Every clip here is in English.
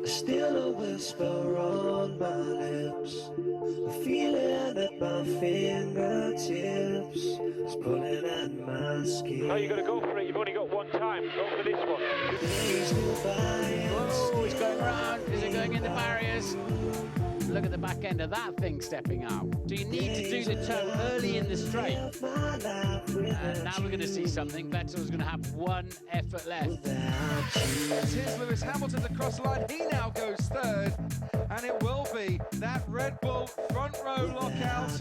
Still a whisper on my lips, the feeling at my fingertips is pulling at my skin. No, you got to go for it. You've only got one time. Go for this one. Oh, it's going round. Is it going into barriers? Look at the back end of that thing stepping up. Do you need to do the turn early in the straight? And now we're going to see something. Vettel's going to have one effort left. Here's Lewis Hamilton across the line. He now goes third, and it will be that Red Bull front row lockout.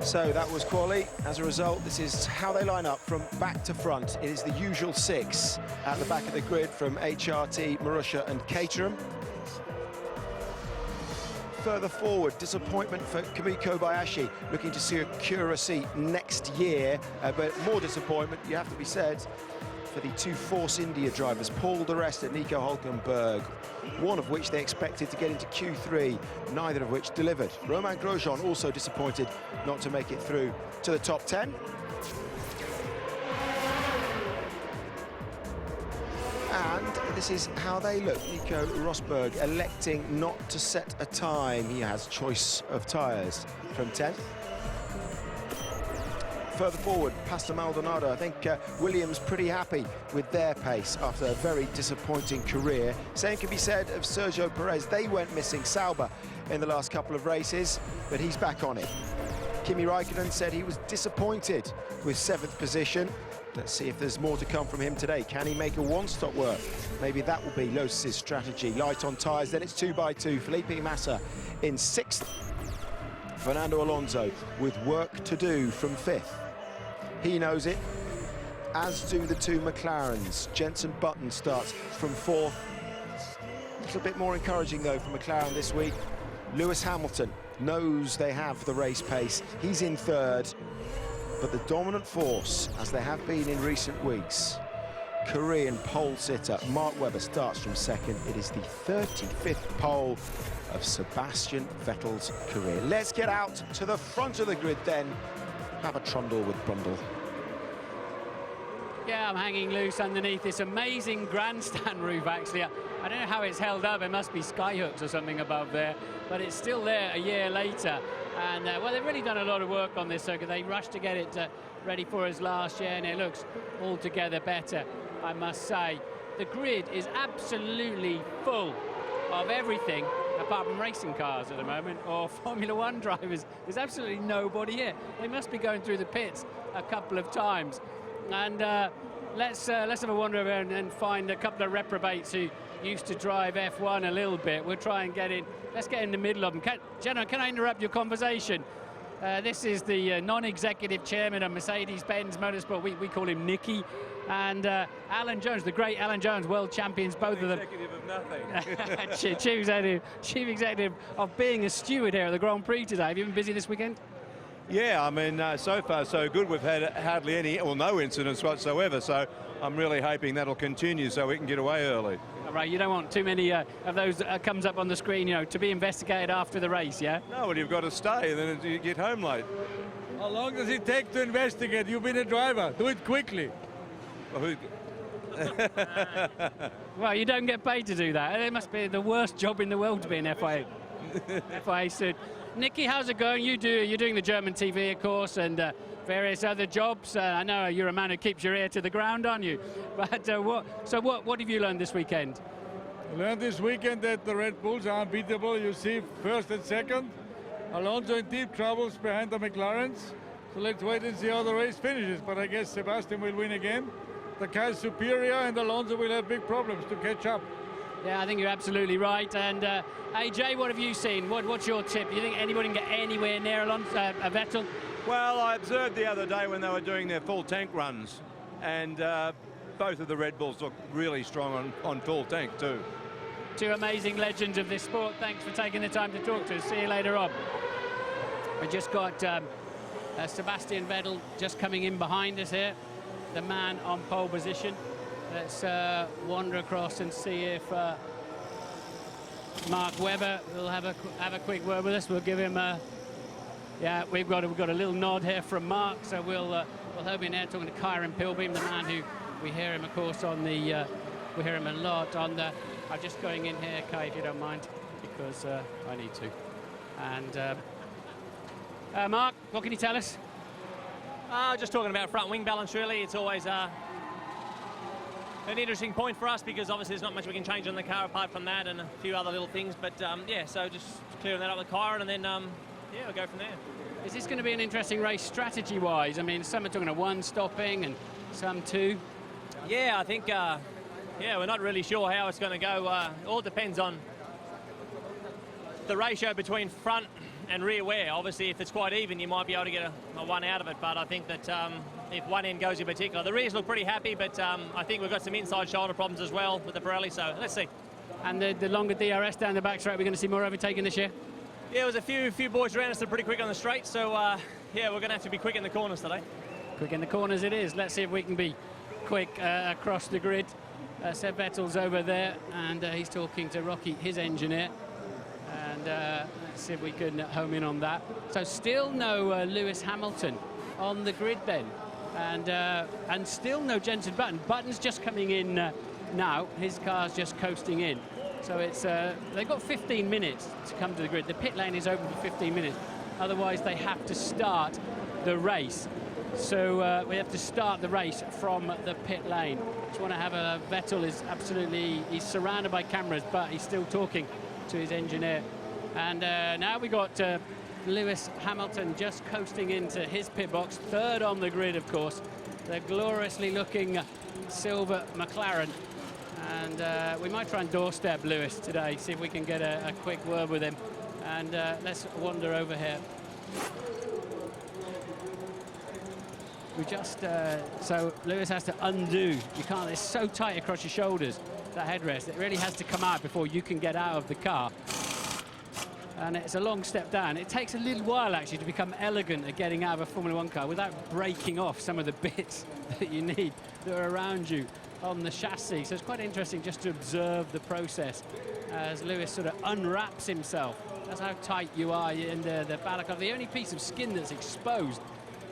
So that was quali. As a result, this is how they line up from back to front. It is the usual 6 at the back of the grid from HRT, Marussia and Caterham. Further forward, disappointment for Kamui Kobayashi, looking to secure a seat next year, but more disappointment, you have to be said, for the 2 Force India drivers, Paul di Resta and Nico Hülkenberg, one of which they expected to get into Q3, neither of which delivered. Romain Grosjean also disappointed not to make it through to the top 10. And this is how they look. Nico Rosberg electing not to set a time. He has choice of tyres from 10th. Further forward, Pastor Maldonado. I think Williams pretty happy with their pace after a very disappointing career. Same can be said of Sergio Perez. They went missing Sauber in the last couple of races, but he's back on it. Kimi Räikkönen said he was disappointed with 7th position. Let's see if there's more to come from him today. Can he make a one-stop work? Maybe that will be Lotus's strategy. Light on tyres, then it's 2x2. Felipe Massa in 6th. Fernando Alonso with work to do from 5th. He knows it, as do the 2 McLarens. Jenson Button starts from 4th. A little bit more encouraging, though, for McLaren this week. Lewis Hamilton knows they have the race pace. He's in 3rd. But the dominant force, as they have been in recent weeks, Korean pole sitter Mark Webber starts from 2nd. It is the 35th pole of Sebastian Vettel's career. Let's get out to the front of the grid then. Have a trundle with Brundle. Yeah, I'm hanging loose underneath this amazing grandstand roof, actually. I don't know how it's held up. It must be skyhooks or something above there, but it's still there a year later. And, well, they've really done a lot of work on this circuit. They rushed to get it ready for us last year, and it looks altogether better, I must say. The grid is absolutely full of everything, apart from racing cars at the moment, or Formula One drivers. There's absolutely nobody here. They must be going through the pits a couple of times. And let's have a wander around and find a couple of reprobates who used to drive F1 a little bit. We'll try and get in. Let's get in the middle of them. Jenna, can I interrupt your conversation? This is the non-executive chairman of Mercedes-Benz Motorsport. We call him Nicky. And Alan Jones, the great Alan Jones, world champions, both of them. Executive of nothing. Chief executive of being a steward here at the Grand Prix today. Have you been busy this weekend? Yeah, I mean, so far so good. We've had hardly any or no incidents whatsoever, so I'm really hoping that'll continue so we can get away early. All right, you don't want too many of those that comes up on the screen, you know, to be investigated after the race, yeah? No, well, you've got to stay, and then you get home late. How long does it take to investigate? You've been a driver. Do it quickly. Well, you don't get paid to do that. It must be the worst job in the world to be an FIA suit. Nicky, how's it going? You're doing the German TV, of course, and various other jobs. I know you're a man who keeps your ear to the ground, aren't you? But what have you learned this weekend? I learned this weekend that the Red Bulls are unbeatable. You see, 1st and 2nd. Alonso in deep troubles behind the McLarens. So let's wait and see how the race finishes. But I guess Sebastian will win again. The car is superior, and Alonso will have big problems to catch up. Yeah, I think you're absolutely right. And AJ, what have you seen? What's your tip? Do you think anybody can get anywhere near Alonso, Vettel? Well, I observed the other day when they were doing their full tank runs, and both of the Red Bulls look really strong on full tank too. 2 amazing legends of this sport. Thanks for taking the time to talk to us. See you later on. We just got Sebastian Vettel just coming in behind us here, the man on pole position. Let's wander across and see if Mark Webber will have a quick word with us. We'll give him a yeah. We've got a little nod here from Mark, so we'll have him there talking to Kyron Pilbeam, the man who we hear him, of course, on the we hear him a lot on the I'm just going in here, Kai, if you don't mind, because I need to. And Mark, what can you tell us? Just talking about front wing balance, really. It's always an interesting point for us because obviously there's not much we can change on the car apart from that and a few other little things. But yeah, so just clearing that up with Kyron and then yeah, we'll go from there. Is this going to be an interesting race strategy-wise? I mean, some are talking of one stopping and some two. Yeah, I think, yeah, we're not really sure how it's going to go. All depends on the ratio between front and rear wear. Obviously, if it's quite even, you might be able to get a one out of it. But I think that if one end goes in particular, the rears look pretty happy, but I think we've got some inside shoulder problems as well with the Pirelli, so let's see. And the longer DRS down the back straight, we're going to see more overtaking this year? Yeah, there was a few boys around us that are pretty quick on the straight, so yeah, we're going to have to be quick in the corners today. Quick in the corners it is. Let's see if we can be quick across the grid. Seb Vettel's over there, and he's talking to Rocky, his engineer. And let's see if we can home in on that. So still no Lewis Hamilton on the grid then. And still no Jenson Button. Button's just coming in now. His car's just coasting in. So it's they've got 15 minutes to come to the grid. The pit lane is open for 15 minutes. Otherwise, they have to start the race. So we have to start the race from the pit lane. Just want to have a Vettel is absolutely, he's surrounded by cameras, but he's still talking to his engineer. And now we got Lewis Hamilton just coasting into his pit box, third on the grid, of course. The gloriously looking silver McLaren. And we might try and doorstep Lewis today, see if we can get a quick word with him. And let's wander over here. We just, so Lewis has to undo. You can't, it's so tight across your shoulders, that headrest. It really has to come out before you can get out of the car. And it's a long step down. It takes a little while, actually, to become elegant at getting out of a Formula One car without breaking off some of the bits that you need that are around you on the chassis. So it's quite interesting just to observe the process as Lewis sort of unwraps himself. That's how tight you are in the balaclava. The only piece of skin that's exposed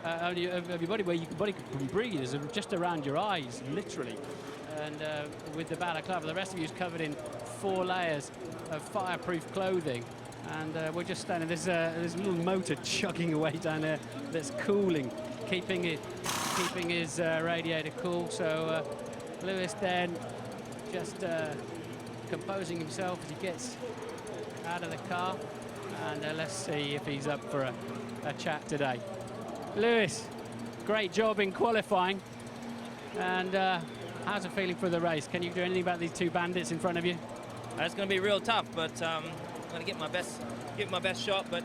of your body where your body can breathe is just around your eyes, literally. And with the balaclava, the rest of you is covered in 4 layers of fireproof clothing. And we're just standing, there's a little motor chugging away down there that's cooling, keeping his radiator cool. So Lewis then just composing himself as he gets out of the car. And let's see if he's up for a chat today. Lewis, great job in qualifying. And how's it feeling for the race? Can you do anything about these 2 bandits in front of you? It's going to be real tough, but I'm going to give my best shot. But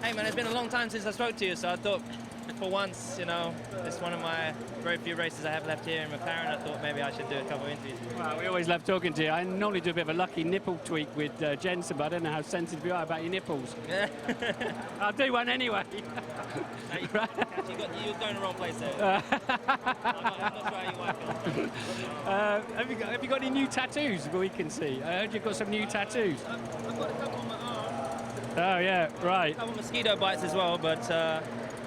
hey, man, it's been a long time since I spoke to you, so I thought, for once, you know, it's one of my very few races I have left here in McLaren. I thought maybe I should do a couple of interviews. Well, we always love talking to you. I normally do a bit of a lucky nipple tweak with Jensen, but I don't know how sensitive you are about your nipples. Yeah. I'll do one anyway. No, you're going the wrong place there. I'm not sure how you work. Have you got any new tattoos we can see? I heard you've got some new tattoos. I've got a couple on my arm. Oh yeah, right. A couple of mosquito bites as well, but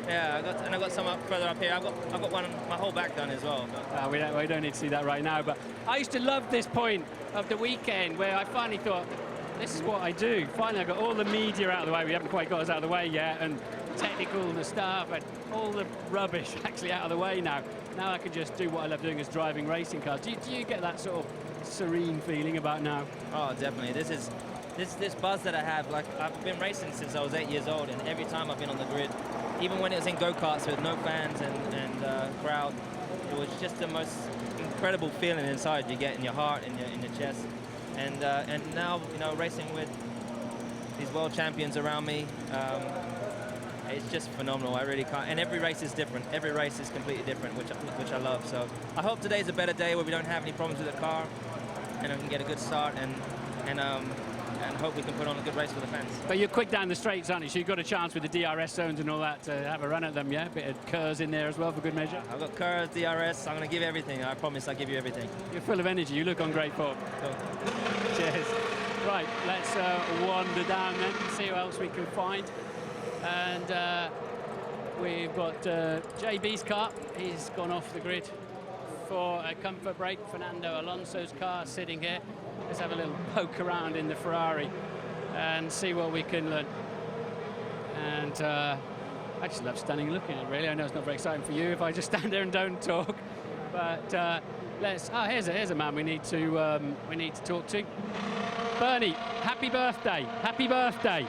yeah, I've got some further up here. I've got one my whole back done as well. We don't need to see that right now. But I used to love this point of the weekend where I finally thought, this is what I do. Finally, I got all the media out of the way. We haven't quite got us out of the way yet, and technical and the stuff and all the rubbish actually out of the way now. Now I can just do what I love doing, is driving racing cars. Do you get that sort of serene feeling about now? Oh, definitely. This buzz that I have, like, I've been racing since I was 8 years old, and every time I've been on the grid, even when it was in go-karts with no fans and crowd, it was just the most incredible feeling inside you get in your heart and in your chest. And now, you know, racing with these world champions around me, it's just phenomenal. I really can't. And every race is different. Every race is completely different, which I love. So I hope today's a better day where we don't have any problems with the car, and I can get a good start and hope we can put on a good race for the fans. But you're quick down the straights, aren't you? So you've got a chance with the DRS zones and all that to have a run at them, yeah? A bit of curves in there as well for good measure. I've got curves, DRS. I'm going to give you everything. I promise I'll give you everything. You're full of energy. You look on great form. Cool. Cheers. Right, let's wander down then and see what else we can find. And we've got JB's car. He's gone off the grid for a comfort break. Fernando Alonso's car sitting here. let's have a little poke around in the Ferrari and see what we can learn. And I just love standing and looking at it, really. I know it's not very exciting for you if I just stand there and don't talk, but let's. Oh, here's a man we need to talk to. Bernie, happy birthday! Happy birthday!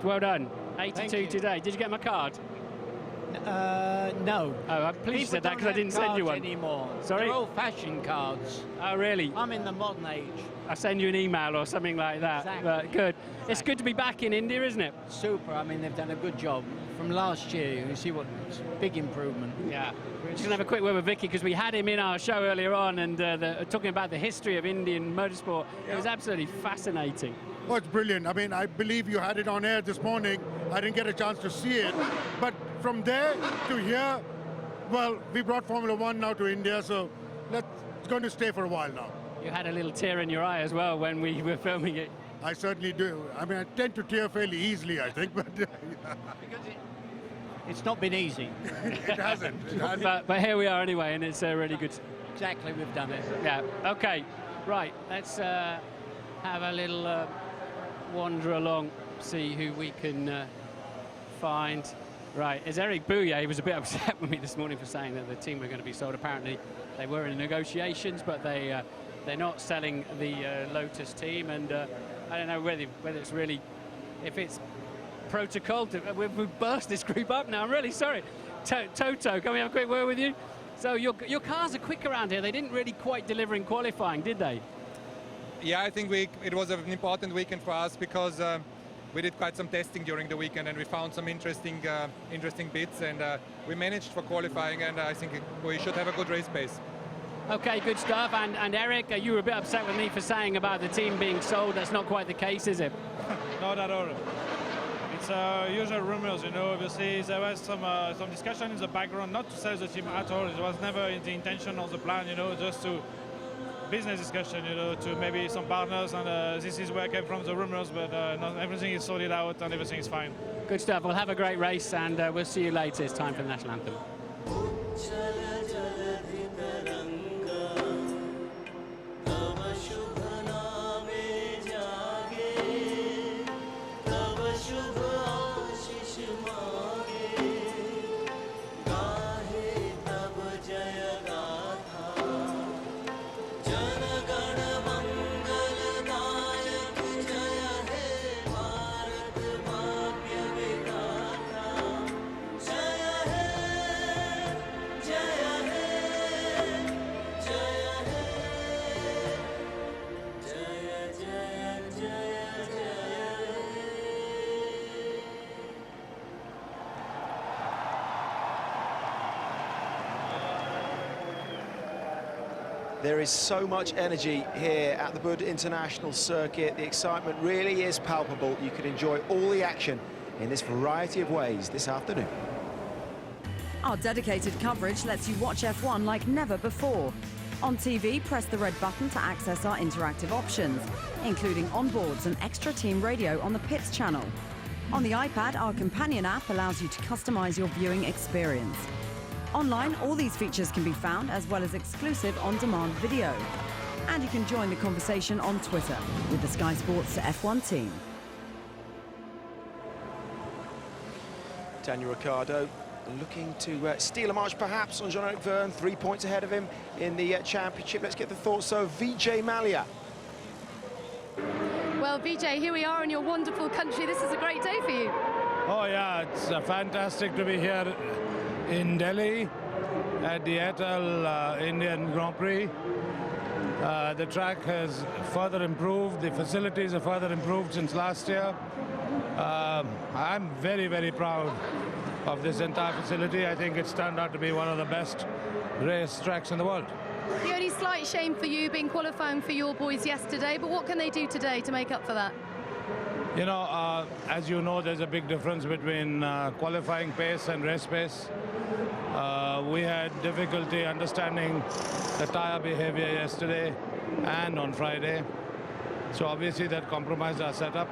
Well done. 82 today. Did you get my card? No. Oh, I'm pleased you said that because I didn't send you one anymore. Sorry? They're old-fashioned cards. Oh, really? I'm in the modern age. I'll send you an email or something like that. Exactly. But good. Exactly. It's good to be back in India, isn't it? Super. I mean, they've done a good job. From last year, you see what big improvement. Yeah. We're just going to have a quick word with Vicky because we had him in our show earlier on and talking about the history of Indian motorsport. It was absolutely fascinating. Oh, it's brilliant. I mean, I believe you had it on air this morning. I didn't get a chance to see it. But from there to here, well, we brought Formula One now to India, so it's going to stay for a while now. You had a little tear in your eye as well when we were filming it. I certainly do. I mean, I tend to tear fairly easily, I think, but Because it's not been easy. it hasn't. It hasn't. But here we are anyway, and it's really good. Exactly, we've done it. Yeah. Okay. Right. Let's have a little wander along, see who we can find. Right. Is Eric Bouillet? He was a bit upset with me this morning for saying that the team were going to be sold. Apparently, they were in negotiations, but they're not selling the Lotus team, and I don't know whether it's really, if it's protocol to, we've burst this group up now. I'm really sorry. Toto, can we have a quick word with you? So your cars are quick around here. They didn't really quite deliver in qualifying, did they? Yeah, I think it was an important weekend for us because we did quite some testing during the weekend and we found some interesting bits, and we managed for qualifying, and I think we should have a good race pace. Okay, good stuff. And Eric, you were a bit upset with me for saying about the team being sold. That's not quite the case, is it? Not at all. It's usual rumors, you know. Obviously, there was some discussion in the background, not to sell the team at all. It was never the intention or the plan, you know, just to business discussion, you know, to maybe some partners, and this is where came from the rumors, but everything is sorted out and everything is fine. Good stuff. We'll have a great race, and we'll see you later. It's time for the national anthem. There is so much energy here at the Bud International Circuit. The excitement really is palpable. You can enjoy all the action in this variety of ways this afternoon. Our dedicated coverage lets you watch F1 like never before. On TV, press the red button to access our interactive options, including onboards and extra team radio on the Pits channel. On the iPad, our companion app allows you to customize your viewing experience. Online, all these features can be found, as well as exclusive on-demand video. And you can join the conversation on Twitter with the Sky Sports F1 team. Daniel Ricciardo looking to steal a march perhaps on Jean-Eric Vergne, 3 points ahead of him in the championship. Let's get the thoughts of Vijay Mallya. Well, Vijay, here we are in your wonderful country. This is a great day for you. Oh yeah, it's fantastic to be here in Delhi at the Atal Indian Grand Prix. The track has further improved, the facilities have further improved since last year. I'm very, very proud of this entire facility. I think it's turned out to be one of the best race tracks in the world. The only slight shame for you being qualifying for your boys yesterday, but what can they do today to make up for that? You know, as you know, there's a big difference between qualifying pace and race pace. We had difficulty understanding the tyre behavior yesterday and on Friday. So obviously that compromised our setup.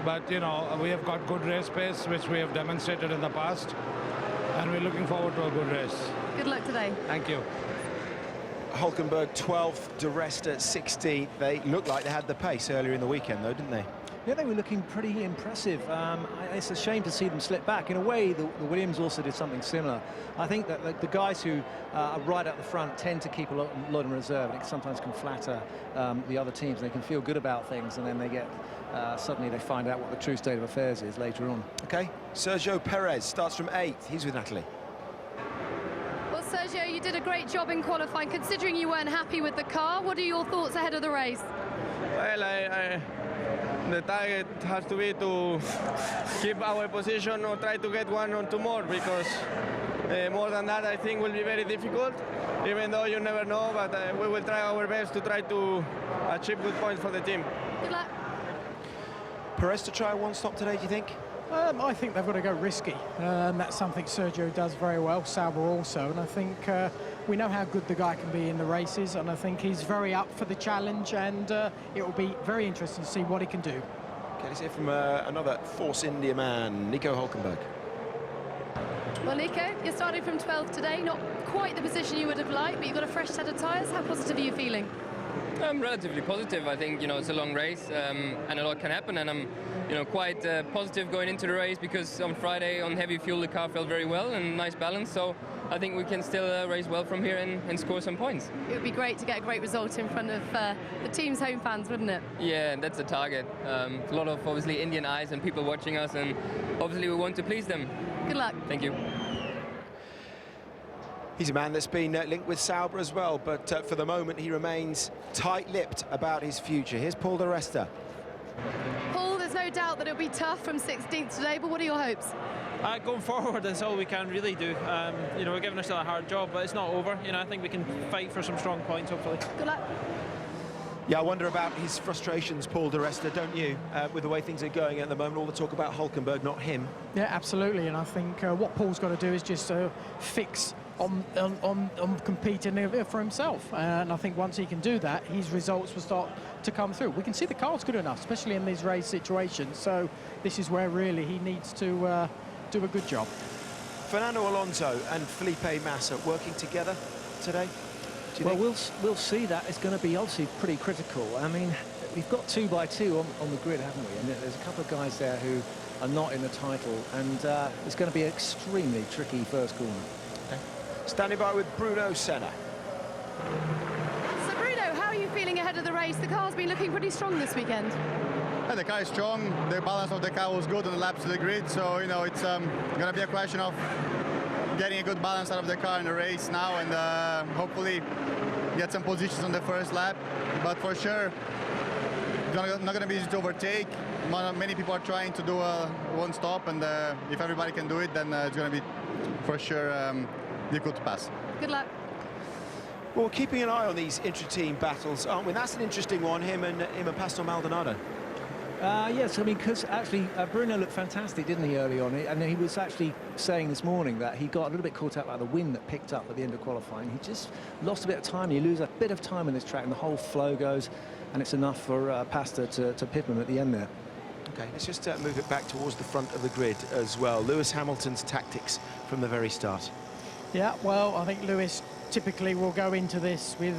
But, you know, we have got good race pace, which we have demonstrated in the past. And we're looking forward to a good race. Good luck today. Thank you. Hulkenberg 12th, De Resta 16th. They looked like they had the pace earlier in the weekend, though, didn't they? Yeah, they were looking pretty impressive. It's a shame to see them slip back. In a way, the Williams also did something similar. I think that the guys who are right at the front tend to keep a lot in reserve, and it sometimes can flatter the other teams. They can feel good about things, and then they get suddenly they find out what the true state of affairs is later on. Okay, Sergio Perez starts from 8th. He's with Natalie. Well, Sergio, you did a great job in qualifying. Considering you weren't happy with the car, what are your thoughts ahead of the race? Well, the target has to be to keep our position or try to get one or two more, because more than that I think will be very difficult, even though you never know, but we will try our best to try to achieve good points for the team. Good luck. Perez to try one stop today, do you think? I think they've got to go risky. That's something Sergio does very well, Sauber also, and I think we know how good the guy can be in the races, and I think he's very up for the challenge, and it will be very interesting to see what he can do. Okay, let's hear from another Force India man, Nico Hulkenberg. Well, Nico, you're starting from 12th today, not quite the position you would have liked, but you've got a fresh set of tyres. How positive are you feeling? I'm relatively positive. I think, it's a long race and a lot can happen, and I'm quite positive going into the race, because on Friday on heavy fuel the car felt very well and nice balance, so I think we can still race well from here and score some points. It would be great to get a great result in front of the team's home fans, wouldn't it? Yeah, that's the target. A lot of obviously Indian eyes and people watching us, and obviously we want to please them. Good luck. Thank you. He's a man that's been linked with Sauber as well, but for the moment he remains tight-lipped about his future. Here's Paul de Resta. Paul, there's no doubt that it'll be tough from 16th today, but what are your hopes? Going forward, that's all we can really do. We're giving ourselves a hard job, but it's not over. I think we can fight for some strong points, hopefully. Good luck. Yeah, I wonder about his frustrations, Paul de Resta, don't you? With the way things are going at the moment, all the talk about Hulkenberg, not him. Yeah, absolutely, and I think what Paul's got to do is just fix on competing for himself, and I think once he can do that, his results will start to come through. We can see the car's good enough, especially in these race situations, so this is where really he needs to do a good job. Fernando Alonso and Felipe Massa working together today? Well, we'll see that. It's going to be obviously pretty critical. I mean, we've got 2 by 2 on the grid, haven't we? And there's a couple of guys there who are not in the title, and it's going to be an extremely tricky first corner. Okay. Standing by with Bruno Senna. So, Bruno, how are you feeling ahead of the race? The car's been looking pretty strong this weekend. Yeah, the car is strong. The balance of the car was good on the laps to the grid, so it's going to be a question of getting a good balance out of the car in the race now, and hopefully get some positions on the first lap. But for sure, not going to be easy to overtake. Many people are trying to do one stop, and if everybody can do it, then it's going to be for sure difficult to pass. Good luck. Well, we're keeping an eye on these intra-team battles, aren't we? That's an interesting one, him and Pastor Maldonado. Yes, I mean, because actually Bruno looked fantastic, didn't he, early on? And he was actually saying this morning that he got a little bit caught up by the wind that picked up at the end of qualifying. He just lost a bit of time. You lose a bit of time on this track, and the whole flow goes, and it's enough for Pastor to pip him at the end there. Okay, let's just move it back towards the front of the grid as well. Lewis Hamilton's tactics from the very start. Yeah, well, I think Lewis typically will go into this with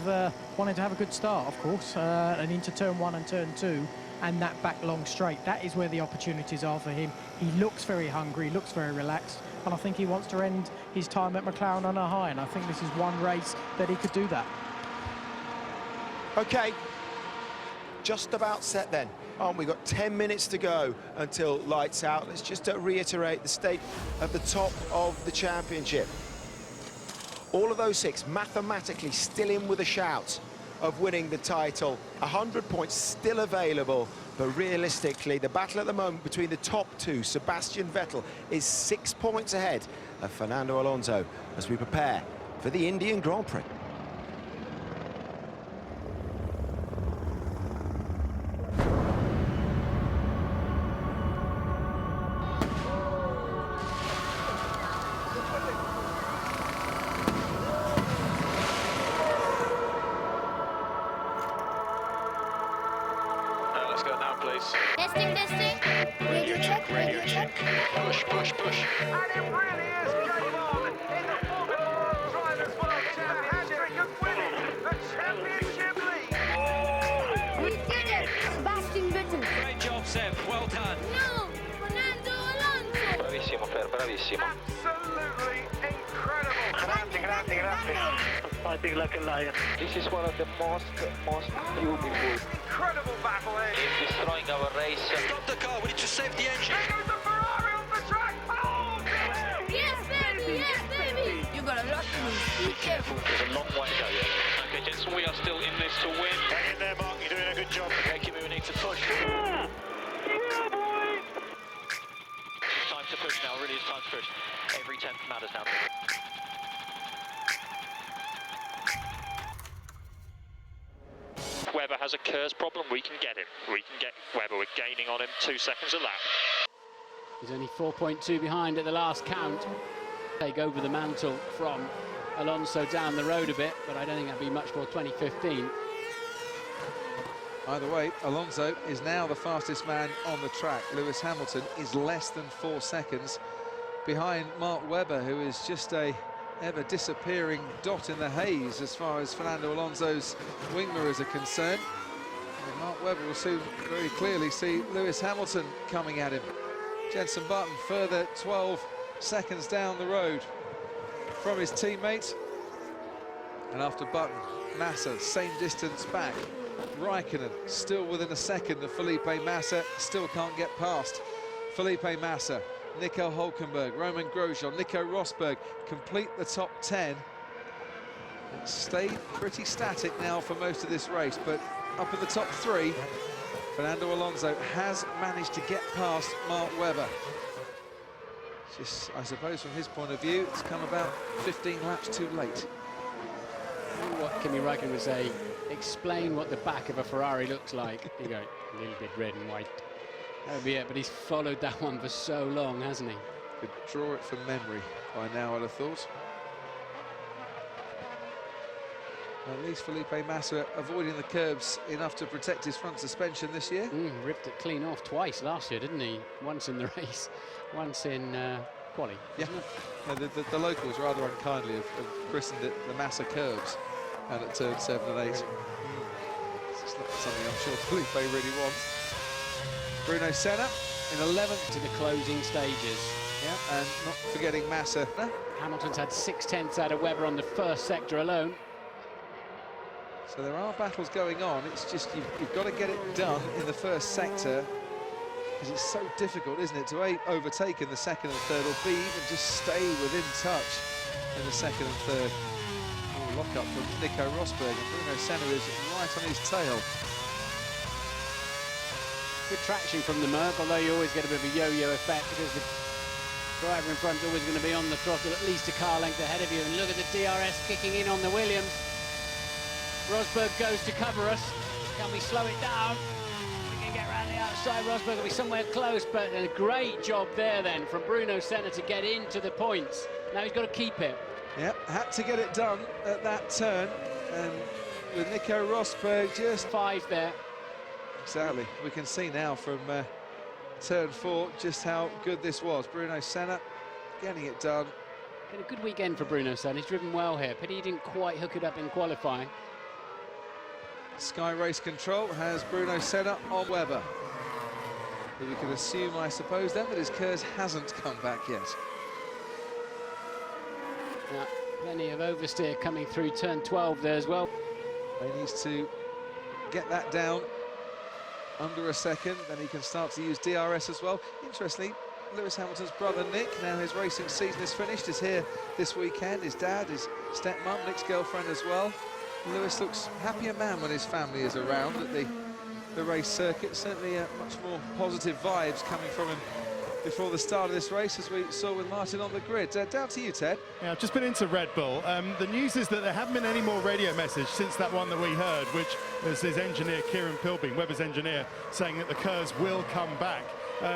wanting to have a good start, of course, and into turn 1 and turn 2. And that back long straight, that is where the opportunities are for him. He looks very hungry, looks very relaxed, and I think he wants to end his time at McLaren on a high, and I think this is one race that he could do that. Okay, just about set then. We've got 10 minutes to go until lights out. Let's just reiterate the state of the top of the championship. All of those 6 mathematically still in with a shout of winning the title. 100 points still available, but realistically the battle at the moment between the top 2, Sebastian Vettel, is 6 points ahead of Fernando Alonso as we prepare for the Indian Grand Prix. Testing. Radio check. Push. And it really is game on in the Formula 1 Drivers' World Championship. Winning the bravissimo. Absolutely incredible. Grande, grande, grande. Fighting like a lion. This is one of the most beautiful. Incredible battle here. He's destroying our race. Stop the car, we need to save the engine. There goes the Ferrari off the track. Oh, Yes, baby, yes, baby. You got a lot to lose. Be careful. There's a long way to go yet. Okay, gents, we are still in this to win. Hang in there, Mark, you're doing a good job. Okay, Kimi, we need to push. Yeah, boy. It's time to push now, really it's time to push. Every 10th matters now. Webber has a KERS problem, we can get him. We can get Webber, we're gaining on him 2 seconds a lap. He's only 4.2 behind at the last count. Take over the mantle from Alonso down the road a bit, but I don't think that'll be much more 2015. Either way, Alonso is now the fastest man on the track. Lewis Hamilton is less than 4 seconds behind Mark Webber, who is just a ever-disappearing dot in the haze as far as Fernando Alonso's wing mirrors are concerned. And Mark Webber will soon very clearly see Lewis Hamilton coming at him. Jenson Button further 12 seconds down the road from his teammate. And after Button, Massa, same distance back. Raikkonen still within a second of Felipe Massa, still can't get past Felipe Massa. Nico Hülkenberg, Roman Grosjean, Nico Rosberg complete the top 10. It's stayed pretty static now for most of this race, but up in the top 3, Fernando Alonso has managed to get past Mark Webber. Just, I suppose, from his point of view, it's come about 15 laps too late. What Kimi Raikkonen would say, explain what the back of a Ferrari looks like. You go, a little bit red and white. That'll be it, but he's followed that one for so long, hasn't he? Could draw it from memory by now, I'd have thought. At least Felipe Massa avoiding the curbs enough to protect his front suspension this year. Ripped it clean off twice last year, didn't he? Once in the race, once in quali. Yeah, the locals rather unkindly have christened it the Massa curbs out at turn 7 and 8. It's not something I'm sure Felipe really wants. Bruno Senna in 11th to the closing stages. Yeah, and not forgetting Massa. Hamilton's had 6/10 out of Webber on the first sector alone. So there are battles going on. It's just you've got to get it done in the first sector, because it's so difficult, isn't it, to A, overtake in the second and third, or B, even just stay within touch in the second and third. Oh, lock up from Nico Rosberg, and Bruno Senna is right on his tail. Good traction from the Merc, although you always get a bit of a yo-yo effect because the driver in front is always going to be on the throttle at least a car length ahead of you. And look at the DRS kicking in on the Williams. Rosberg goes to cover us. Can we slow it down? We can get around the outside. Rosberg will be somewhere close, but a great job there then from Bruno Senna to get into the points. Now he's got to keep it. Yeah, had to get it done at that turn, and with Nico Rosberg just 5 there. Exactly. We can see now from turn 4 just how good this was. Bruno Senna getting it done. Been a good weekend for Bruno Senna. He's driven well here. Pity he didn't quite hook it up in qualifying. Sky Race Control has Bruno Senna on Webber. But we can assume, I suppose, then that his KERS hasn't come back yet. Now, plenty of oversteer coming through turn 12 there as well. He needs to get that down under a second, then he can start to use DRS as well. Interestingly, Lewis Hamilton's brother Nick, now his racing season is finished, is here this weekend. His dad, his stepmom, Nick's girlfriend as well. Lewis looks happier man when his family is around at the race circuit. Certainly much more positive vibes coming from him before the start of this race, as we saw with Martin on the grid. Down to you, Ted. Yeah, I've just been into Red Bull. The news is that there haven't been any more radio message since that one that we heard, which was his engineer, Kieran Pilbeam, Webber's engineer, saying that the KERS will come back.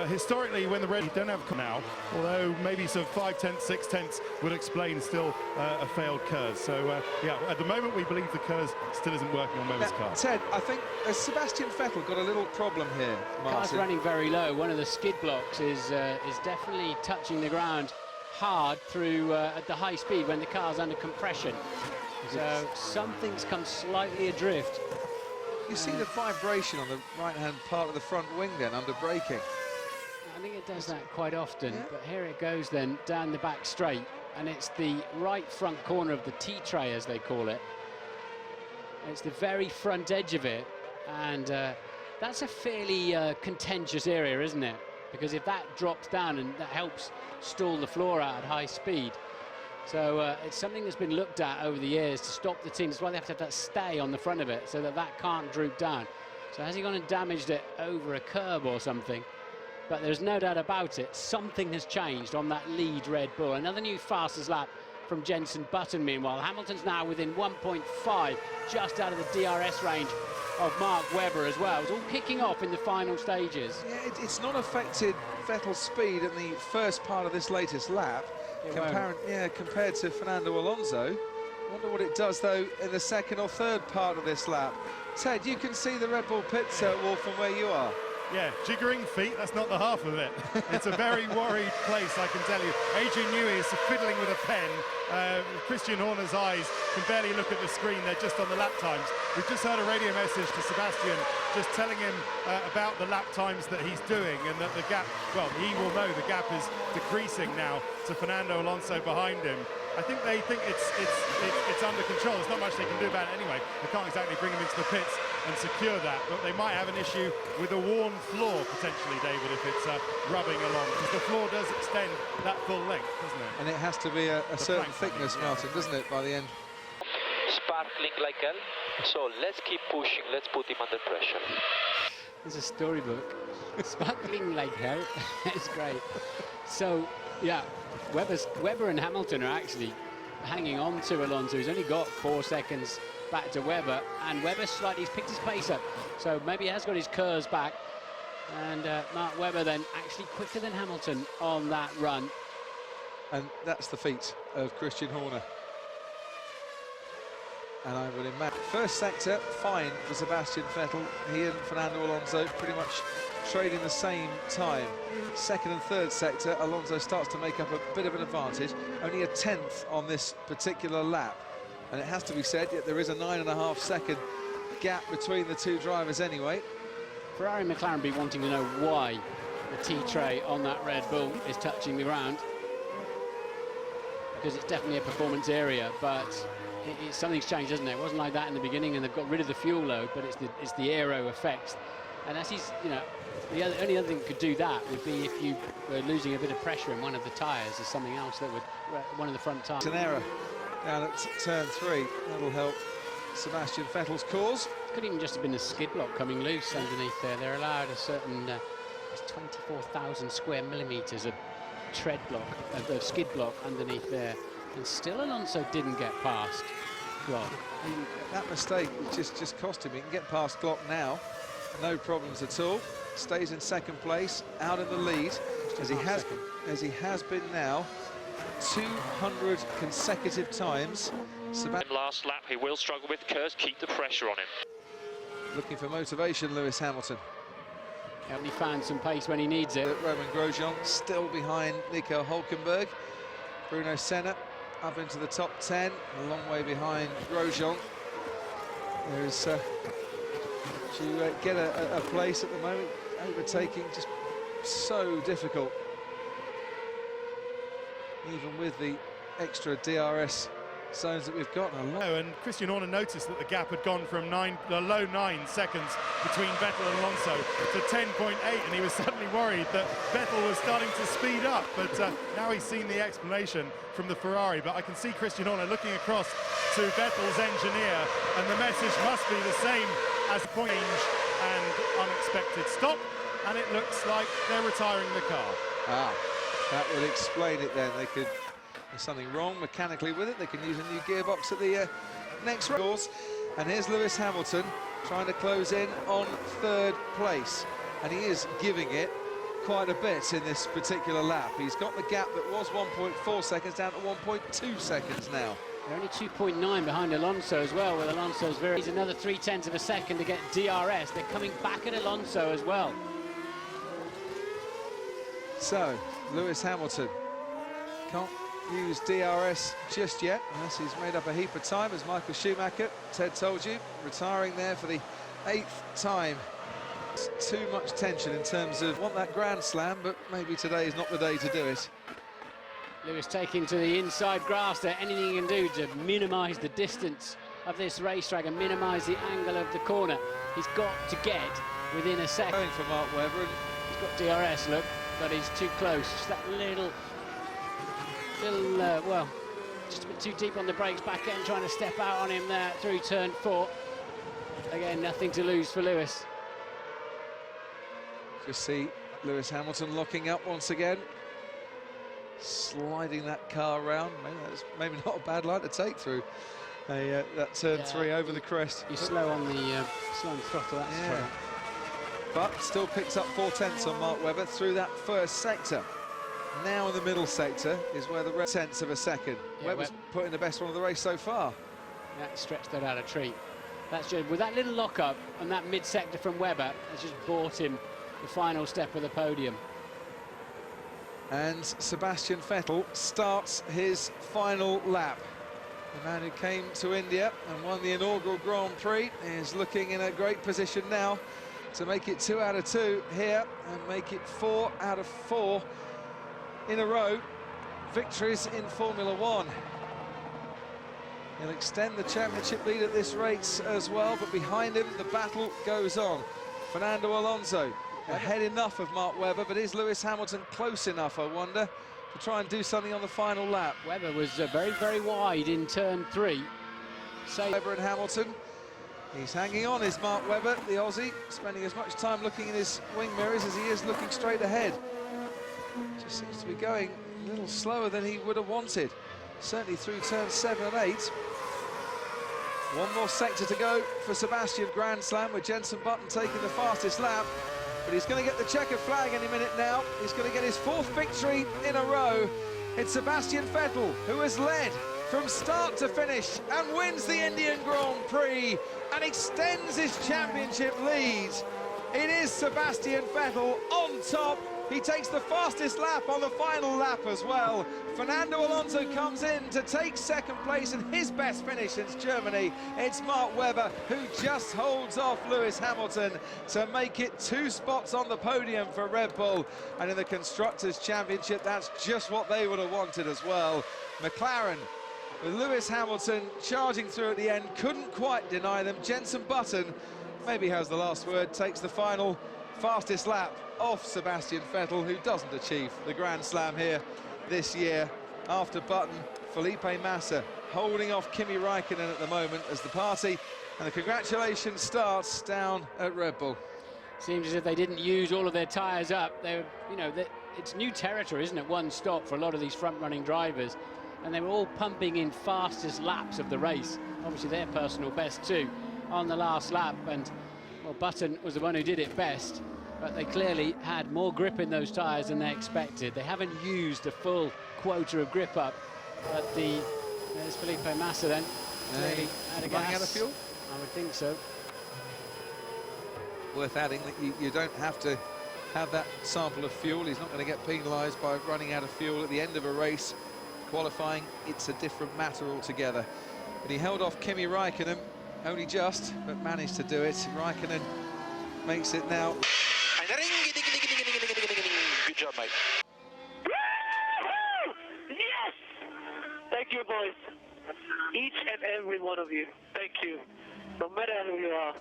Historically, when the Red don't have now, although maybe some 5/10, 6/10 would explain still a failed KERS. So, yeah, at the moment we believe the KERS still isn't working on Webber's car. Ted, I think Sebastian Vettel got a little problem here, Martin. Car's running very low. One of the skid blocks is definitely touching the ground hard through at the high speed when the car's under compression. So something's come slightly adrift. You see the vibration on the right-hand part of the front wing then under braking. think it does that quite often, but here it goes then, down the back straight, and it's the right front corner of the T-tray, as they call it. It's the very front edge of it, and that's a fairly contentious area, isn't it? Because if that drops down, and that helps stall the floor out at high speed. So it's something that's been looked at over the years to stop the team. That's why they have to have that stay on the front of it, so that that can't droop down. So has he gone and damaged it over a curb or something? But there's no doubt about it, something has changed on that lead Red Bull. Another new fastest lap from Jenson Button, meanwhile. Hamilton's now within 1.5, just out of the DRS range of Mark Webber as well. It's all kicking off in the final stages. Yeah, it's not affected Vettel's speed in the first part of this latest lap, compared to Fernando Alonso. Wonder what it does, though, in the second or third part of this lap. Ted, you can see the Red Bull pits wall from where you are. Yeah, jiggering feet, that's not the half of it. It's a very worried place, I can tell you. Adrian Newey is fiddling with a pen. Christian Horner's eyes can barely look at the screen. They're just on the lap times. We've just heard a radio message to Sebastian just telling him about the lap times that he's doing, and that the gap, well, he will know the gap is decreasing now to Fernando Alonso behind him. I think they think it's under control. There's not much they can do about it anyway. They can't exactly bring him into the pits and secure that, but they might have an issue with a worn floor potentially, David, if it's rubbing along, because the floor does extend that full length, doesn't it? And it has to be a certain thickness, Martin, doesn't it, by the end? Sparkling like hell. So let's keep pushing. Let's put him under pressure. There's a storybook. Sparkling like hell. It's great. So, yeah, Webber and Hamilton are actually hanging on to Alonso. He's only got 4 seconds back to Webber, and Webber slightly picked his pace up, so maybe he has got his curves back. And Mark Webber then actually quicker than Hamilton on that run. And that's the feat of Christian Horner. And I would imagine first sector fine for Sebastian Vettel. He and Fernando Alonso pretty much trading the same time. Second and third sector, Alonso starts to make up a bit of an advantage. Only a 10th on this particular lap. And it has to be said, yet there is a 9.5 second gap between the two drivers anyway. Ferrari and McLaren be wanting to know why the T-tray on that Red Bull is touching the ground, because it's definitely a performance area, but something's changed, hasn't it? It wasn't like that in the beginning, and they've got rid of the fuel load, but it's the aero effects. And as he's, you know, the only other thing that could do that would be if you were losing a bit of pressure in one of the tyres, or something else that would, one of the front tyres. It's an error down at turn 3. That'll help Sebastian Vettel's cause. It could even just have been a skid block coming loose underneath there. They're allowed a certain, it's 24,000 square millimetres of tread block, of skid block underneath there. And still Alonso didn't get past Glock. That mistake just cost him. He can get past Glock now, no problems at all. Stays in second place, out in the lead, as he has been now 200 consecutive times. Last lap, he will struggle with curves. Keep the pressure on him. Looking for motivation, Lewis Hamilton. Only found some pace when he needs it. Roman Grosjean still behind Nico Hülkenberg. Bruno Senna up into the top 10, a long way behind Grosjean. There's to get a place at the moment, overtaking just so difficult, even with the extra DRS zones that we've got. And Christian Horner noticed that the gap had gone from the low 9 seconds between Vettel and Alonso to 10.8, and he was suddenly worried that Vettel was starting to speed up, but now he's seen the explanation from the Ferrari. But I can see Christian Horner looking across to Vettel's engineer, and the message must be the same as point and unexpected stop, and it looks like they're retiring the car. That would explain it then. There's something wrong mechanically with it. They can use a new gearbox at the next race. And here's Lewis Hamilton trying to close in on third place. And he is giving it quite a bit in this particular lap. He's got the gap that was 1.4 seconds down to 1.2 seconds now. They're only 2.9 behind Alonso as well, with Alonso's he's another 0.3 of a second to get DRS. They're coming back at Alonso as well. So, Lewis Hamilton can't use DRS just yet, unless he's made up a heap of time, as Michael Schumacher, Ted told you, retiring there for the 8th time It's too much tension in terms of want that Grand Slam, but maybe today is not the day to do it. Lewis taking to the inside grass there. Anything he can do to minimise the distance of this racetrack and minimise the angle of the corner. He's got to get within a second. Going for Mark Webber. He's got DRS, look, but he's too close. Just that little, well, just a bit too deep on the brakes, back end, trying to step out on him there through turn 4. Again, nothing to lose for Lewis. Just see Lewis Hamilton locking up once again. Sliding that car around. Maybe not a bad line to take through that turn 3 over the crest. You're slow on the throttle, that's trouble. But still picks up 4/10 on Mark Webber through that first sector. Now in the middle sector is where the tenths of a second. Webber's putting the best one of the race so far. That stretched that out a treat. That's just with that little lock-up and that mid-sector from Webber, has just bought him the final step of the podium. And Sebastian Vettel starts his final lap. The man who came to India and won the inaugural Grand Prix is looking in a great position now to make it 2 out of 2 here and make it 4 out of 4 in a row victories in Formula One. He'll extend the championship lead at this race as well, but behind him the battle goes on. Fernando Alonso ahead enough of Mark Webber, but is Lewis Hamilton close enough, I wonder, to try and do something on the final lap? Webber was very, very wide in turn 3. So Webber and Hamilton, he's hanging on, is Mark Webber, the Aussie, spending as much time looking in his wing mirrors as he is looking straight ahead. Just seems to be going a little slower than he would have wanted, certainly through turns 7 and 8. One more sector to go for Sebastian. Grand Slam with Jenson Button taking the fastest lap. But he's going to get the checkered flag any minute now. He's going to get his 4th victory in a row. It's Sebastian Vettel, who has led from start to finish and wins the Indian Grand Prix and extends his championship lead. It is Sebastian Vettel on top. He takes the fastest lap on the final lap as well. Fernando Alonso comes in to take 2nd place and his best finish since Germany. It's Mark Webber who just holds off Lewis Hamilton to make it 2 spots on the podium for Red Bull. And in the Constructors' Championship, that's just what they would have wanted as well. McLaren, with Lewis Hamilton charging through at the end, couldn't quite deny them. Jenson Button maybe has the last word, takes the final fastest lap off Sebastian Vettel, who doesn't achieve the Grand Slam here this year. After Button, Felipe Massa holding off Kimi Raikkonen at the moment as the party and the congratulations starts down at Red Bull. Seems as if they didn't use all of their tyres up. They, it's new territory, isn't it? One stop for a lot of these front-running drivers, and they were all pumping in fastest laps of the race. Obviously, their personal best too on the last lap, and well, Button was the one who did it best. But they clearly had more grip in those tyres than they expected. They haven't used the full quota of grip up. But there's Felipe Massa then. Clearly out of gas. Running out of fuel? I would think so. Worth adding that you don't have to have that sample of fuel. He's not going to get penalised by running out of fuel at the end of a race. Qualifying, it's a different matter altogether. But he held off Kimi Raikkonen, only just, but managed to do it. Raikkonen makes it now. Good job, mate. Yes! Thank you, boys. Each and every one of you. Thank you. No matter who you are.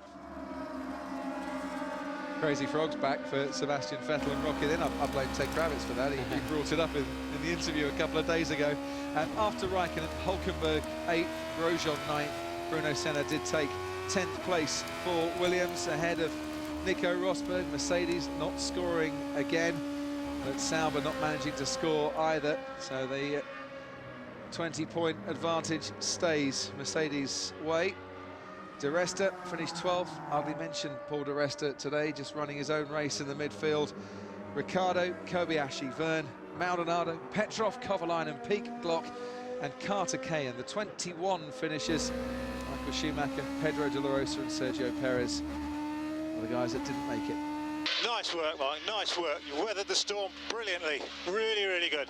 Crazy Frogs back for Sebastian Vettel and Rocket in. I blame Ted Kravitz for that. He brought it up in the interview a couple of days ago. And after Raikkonen, Hülkenberg 8th, Grosjean 9th. Bruno Senna did take 10th place for Williams ahead of Nico Rosberg. Mercedes not scoring again, but Sauber not managing to score either. So the 20-point advantage stays Mercedes' way. De Resta finished 12th. Hardly mentioned Paul De Resta today, just running his own race in the midfield. Ricciardo, Kobayashi, Verne, Maldonado, Petrov, Kovalainen, Peak, Glock, and Carter Kayan. The 21 finishers, Michael Schumacher, Pedro de la Rosa and Sergio Perez, are the guys that didn't make it. Nice work, Mike, nice work. You weathered the storm brilliantly. Really, really good.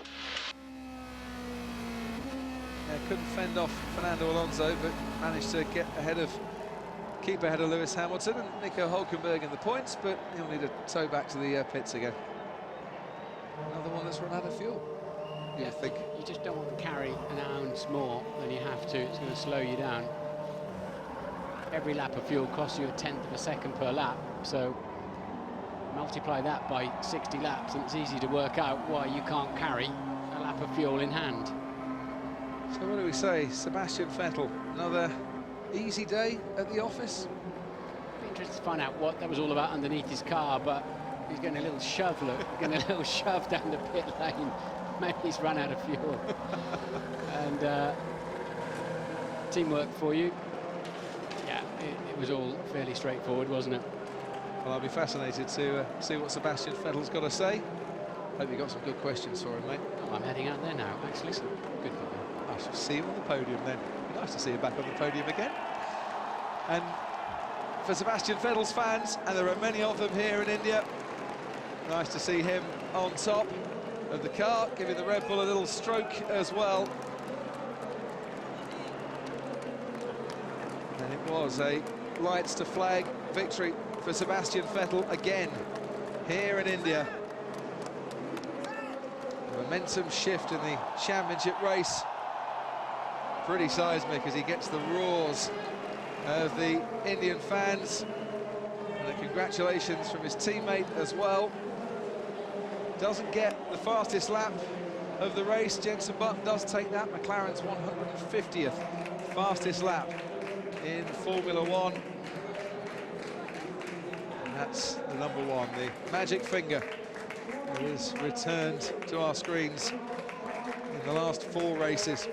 Yeah, couldn't fend off Fernando Alonso, but managed to get ahead of keep ahead of Lewis Hamilton and Nico Hülkenberg in the points, but he'll need a tow back to the pits again. Another one that's run out of fuel. Yeah, I think you just don't want to carry an ounce more than you have to. It's going to slow you down. Every lap of fuel costs you 1/10 of a second per lap, so multiply that by 60 laps and it's easy to work out why you can't carry a lap of fuel in hand. So what do we say? Sebastian Vettel, another easy day at the office? I'd be interested to find out what that was all about underneath his car, but he's getting a little shove, look, getting a little shove down the pit lane. Maybe he's run out of fuel. And teamwork for you. Yeah, it was all fairly straightforward, wasn't it? Well, I'll be fascinated to see what Sebastian Vettel's got to say. Hope you got some good questions for him, mate. Oh, I'm heading out there now, actually. So good. I shall see you on the podium then. Nice to see you back on the podium again. And for Sebastian Vettel's fans, and there are many of them here in India, nice to see him on top of the car, giving the Red Bull a little stroke as well. And it was a lights to flag victory for Sebastian Vettel again here in India. The momentum shift in the championship race. Pretty seismic as he gets the roars of the Indian fans. And a congratulations from his teammate as well. Doesn't get the fastest lap of the race. Jenson Button does take that. McLaren's 150th fastest lap in Formula One. And that's the number one, the magic finger, is returned to our screens in the last 4 races.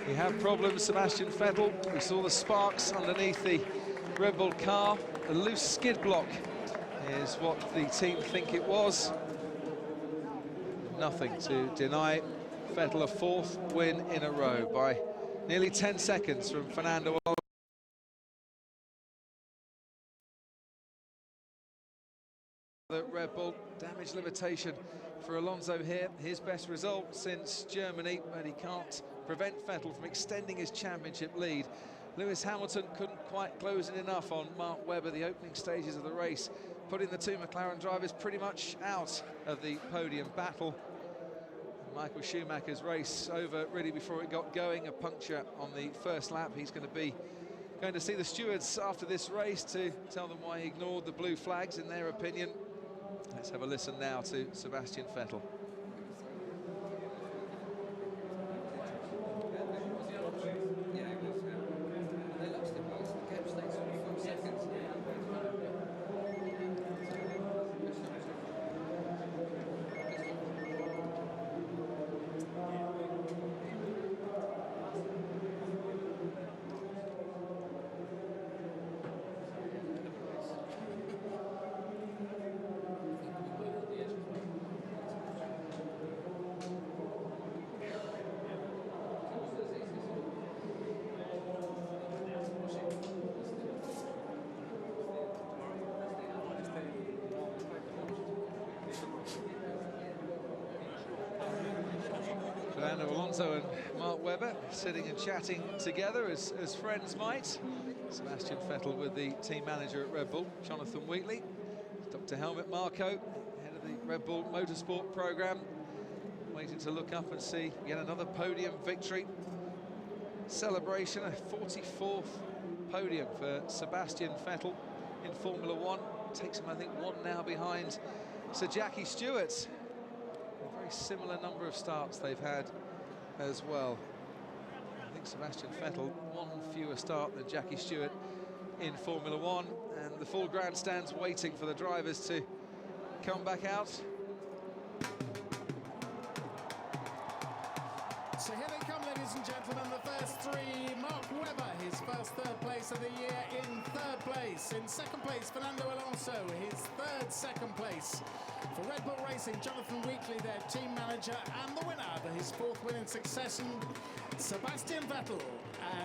We have problems, Sebastian Vettel. We saw the sparks underneath the Red Bull car. A loose skid block is what the team think it was. Nothing to deny Vettel a 4th win in a row by nearly 10 seconds from Fernando Alonso. The Red Bull damage limitation for Alonso here. His best result since Germany, but he can't prevent Vettel from extending his championship lead. Lewis Hamilton couldn't quite close it enough on Mark Webber, the opening stages of the race, putting the 2 McLaren drivers pretty much out of the podium battle. Michael Schumacher's race over really before it got going, a puncture on the first lap. He's going to see the stewards after this race to tell them why he ignored the blue flags in their opinion. Let's have a listen now to Sebastian Vettel. Fernando Alonso and Mark Webber sitting and chatting together as friends might. Sebastian Vettel with the team manager at Red Bull, Jonathan Wheatley. Dr. Helmut Marko, head of the Red Bull Motorsport program, waiting to look up and see yet another podium victory. Celebration, a 44th podium for Sebastian Vettel in Formula One. Takes him, I think, 1 now behind Sir Jackie Stewart. A very similar number of starts they've had as well. I think Sebastian Vettel 1 fewer start than Jackie Stewart in Formula One, and the full grandstand's waiting for the drivers to come back out. So here they come, ladies and gentlemen, the first 3. Mark Webber, his first 3rd place of the year in 3rd place. In 2nd place, Fernando Alonso, his 3rd second place. For Red Bull Racing, Jonathan Wheatley, their team manager, and the winner for his 4th win in succession, Sebastian Vettel.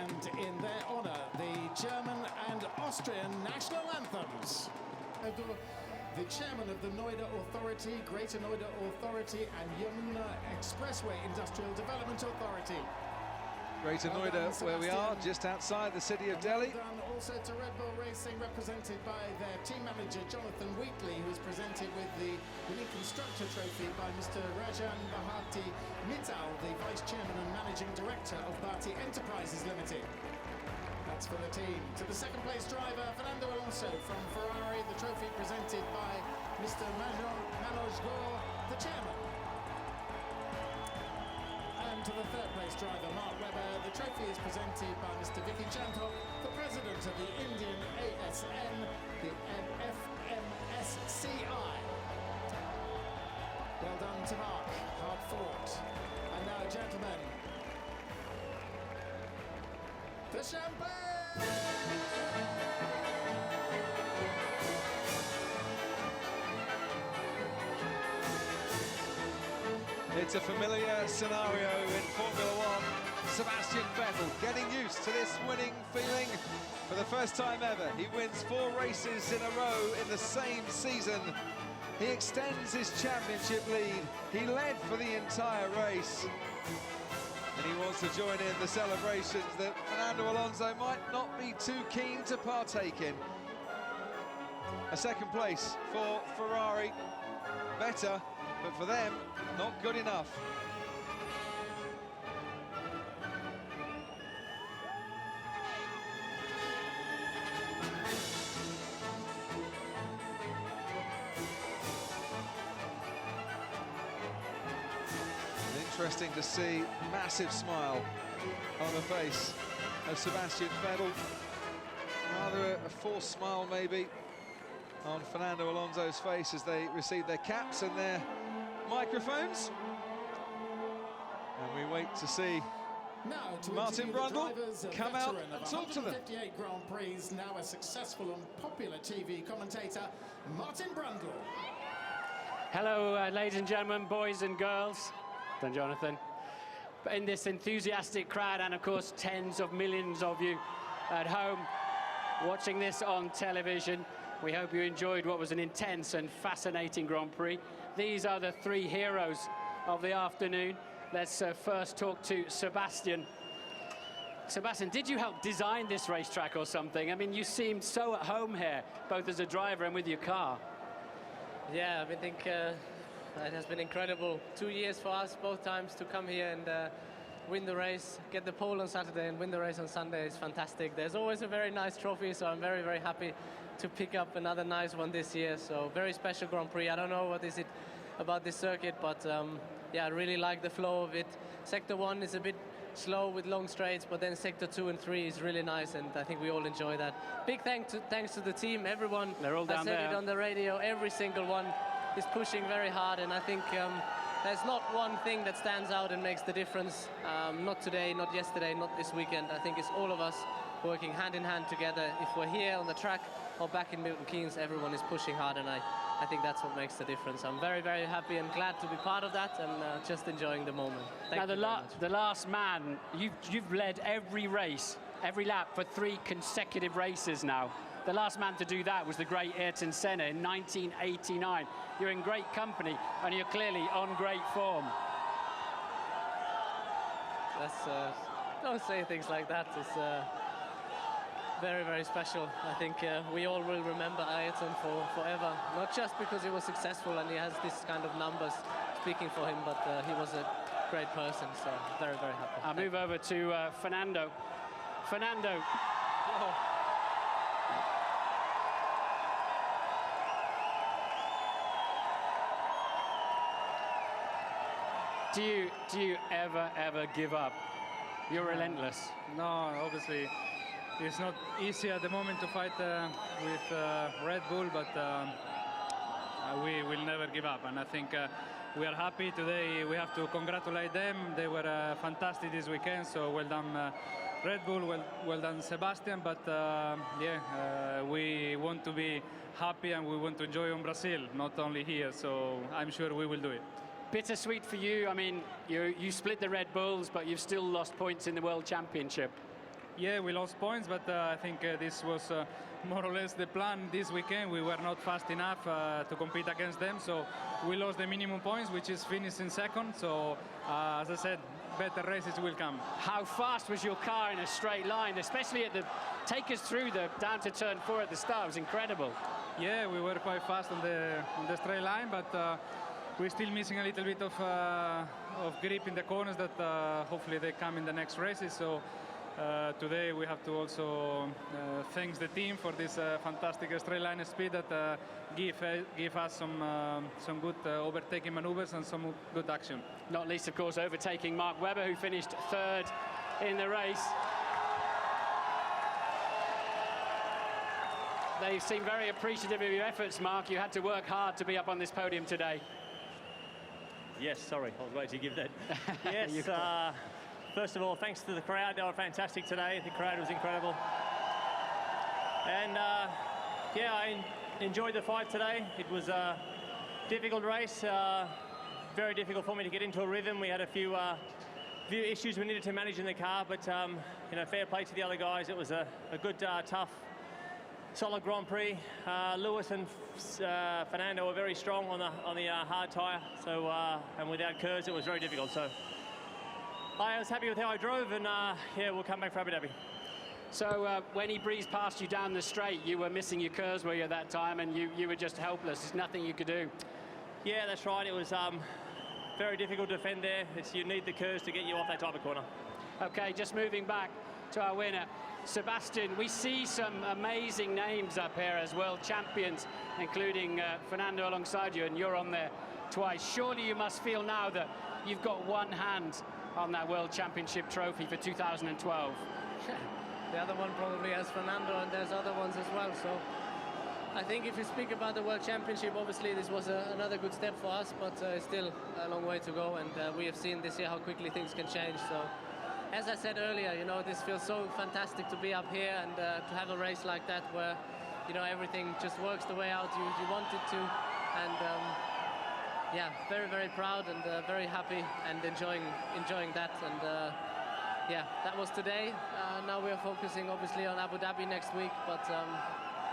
And in their honour, the German and Austrian national anthems. The chairman of the Noida Authority, Greater Noida Authority, and Yamuna Expressway Industrial Development Authority. Greater Noida, where we are, just outside the city of Delhi. Well done also to Red Bull Racing, represented by their team manager Jonathan Wheatley, who is presented with the winning constructor trophy by Mr. Rajan Bharti Mittal, the vice chairman and managing director of Bharti Enterprises Limited. That's for the team. To the second place driver, Fernando Alonso from Ferrari, the trophy presented by Mr. Manoj Gore, the chairman. And to the third place driver, Mark Webber, the trophy is presented by Mr. Vicky Chandhok, the president of the Indian ASN, the FMSCI. Well done to Mark, hard fought. And now, gentlemen, the champagne! It's a familiar scenario in Formula One. Sebastian Vettel getting used to this winning feeling for the first time ever. He wins 4 races in a row in the same season. He extends his championship lead. He led for the entire race. And he wants to join in the celebrations that Fernando Alonso might not be too keen to partake in. A second place for Ferrari. Better, but for them, not good enough. Interesting to see massive smile on the face of Sebastian Vettel. Rather a forced smile maybe on Fernando Alonso's face as they receive their caps and their microphones. And we wait to see Martin Brundle come out and talk to them. 158 Grand Prix, now a successful and popular TV commentator, Martin Brundle. Hello, ladies and gentlemen, boys and girls. Than Jonathan. In this enthusiastic crowd, and of course tens of millions of you at home watching this on television, we hope you enjoyed what was an intense and fascinating Grand Prix. These are the 3 heroes of the afternoon. Let's first talk to Sebastian. Sebastian, did you help design this racetrack or something? I mean, you seemed so at home here, both as a driver and with your car. Yeah, I think it has been incredible. 2 years for us, both times, to come here and win the race, get the pole on Saturday and win the race on Sunday is fantastic. There's always a very nice trophy, so I'm very, very happy to pick up another nice one this year. So very special Grand Prix. I don't know what is it about this circuit, but yeah, I really like the flow of it. Sector 1 is a bit slow with long straights, but then sector 2 and 3 is really nice, and I think we all enjoy that. Big thanks to the team, everyone. They're all down there. I said it on the radio, every single one is pushing very hard, and I think there's not one thing that stands out and makes the difference. Not today, not yesterday, not this weekend. I think it's all of us working hand in hand together. If we're here on the track or back in Milton Keynes, everyone is pushing hard, and I think that's what makes the difference. I'm very, very happy and glad to be part of that, and just enjoying the moment. Thank you very much. The last man, you've led every race, every lap for 3 consecutive races now. The last man to do that was the great Ayrton Senna in 1989. You're in great company, and you're clearly on great form. Don't say things like that. It's very, very special. I think we all will remember Ayrton for forever. Not just because he was successful and he has this kind of numbers speaking for him, but he was a great person. So very, very happy. I'll move over to Fernando. Fernando. Oh. Do you ever give up? You're relentless. No, obviously it's not easy at the moment to fight with Red Bull, but we will never give up. And I think we are happy today. We have to congratulate them. They were fantastic this weekend. So well done, Red Bull. Well done, Sebastian. But we want to be happy and we want to enjoy on Brazil, not only here. So I'm sure we will do it. Bittersweet for you. I mean, you split the Red Bulls, but you've still lost points in the World Championship. Yeah, we lost points, but I think this was more or less the plan this weekend. We were not fast enough to compete against them, so we lost the minimum points, which is finishing second. So, as I said, better races will come. How fast was your car in a straight line, especially at the, take us through the down to turn 4 at the start? It was incredible. Yeah, we were quite fast on the straight line, but we're still missing a little bit of grip in the corners that hopefully they come in the next races. So today we have to also thank the team for this fantastic straight line speed that give us some good overtaking maneuvers and some good action. Not least, of course, overtaking Mark Webber, who finished 3rd in the race. They seem very appreciative of your efforts, Mark. You had to work hard to be up on this podium today. Yes, sorry, I was waiting to give that. Yes, first of all, thanks to the crowd. They were fantastic today. The crowd was incredible. And yeah, I enjoyed the fight today. It was a difficult race, very difficult for me to get into a rhythm. We had a few issues we needed to manage in the car, but you know, fair play to the other guys. It was a good, tough, solid Grand Prix. Lewis and Fernando were very strong on the hard tyre, so and without curves, it was very difficult. So I was happy with how I drove, and yeah, we'll come back for Abu Dhabi. So when he breezed past you down the straight, you were missing your curves, were you, at that time, and you were just helpless. There's nothing you could do. Yeah, that's right. It was very difficult to defend there. You need the curves to get you off that type of corner. Okay, just moving back to our winner, Sebastian. We see some amazing names up here as world champions, including Fernando alongside you, and you're on there twice. Surely you must feel now that you've got one hand on that World Championship trophy for 2012. The other one probably has Fernando, and there's other ones as well. So I think if you speak about the World Championship, obviously this was another good step for us, but still a long way to go, and we have seen this year how quickly things can change. So as I said earlier, you know, this feels so fantastic to be up here and to have a race like that where, you know, everything just works the way out you want it to. And yeah, very, very proud and very happy and enjoying that. And yeah, that was today. Now we are focusing obviously on Abu Dhabi next week, but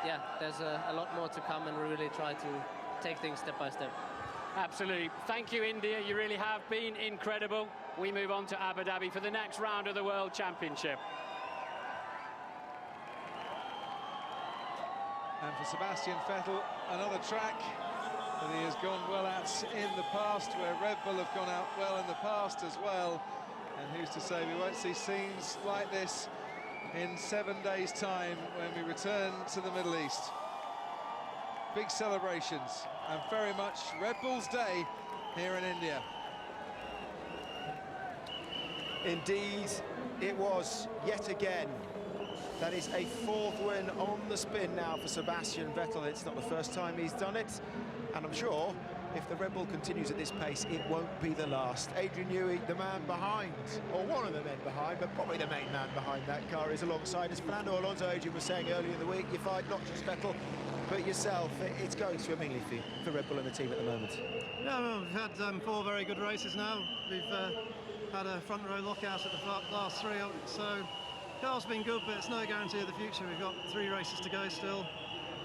yeah, there's a lot more to come, and we really try to take things step by step. Absolutely. Thank you, India. You really have been incredible. We move on to Abu Dhabi for the next round of the World Championship. And for Sebastian Vettel, another track that he has gone well at in the past, where Red Bull have gone out well in the past as well. And who's to say we won't see scenes like this in 7 days' time when we return to the Middle East. Big celebrations, and very much Red Bull's day here in India. Indeed, it was yet again. That is a 4th win on the spin now for Sebastian Vettel. It's not the first time he's done it, and I'm sure if the Red Bull continues at this pace, it won't be the last. Adrian Newey, the man behind, or one of the men behind, but probably the main man behind that car, is alongside us. Fernando Alonso, Adrian was saying earlier in the week, you fight not just Vettel, but yourself. It's going swimmingly for Red Bull and the team at the moment. Yeah, well, we've had 4 very good races now. We've had a front row lockout at the last 3, so car's been good, but it's no guarantee of the future. We've got 3 races to go still.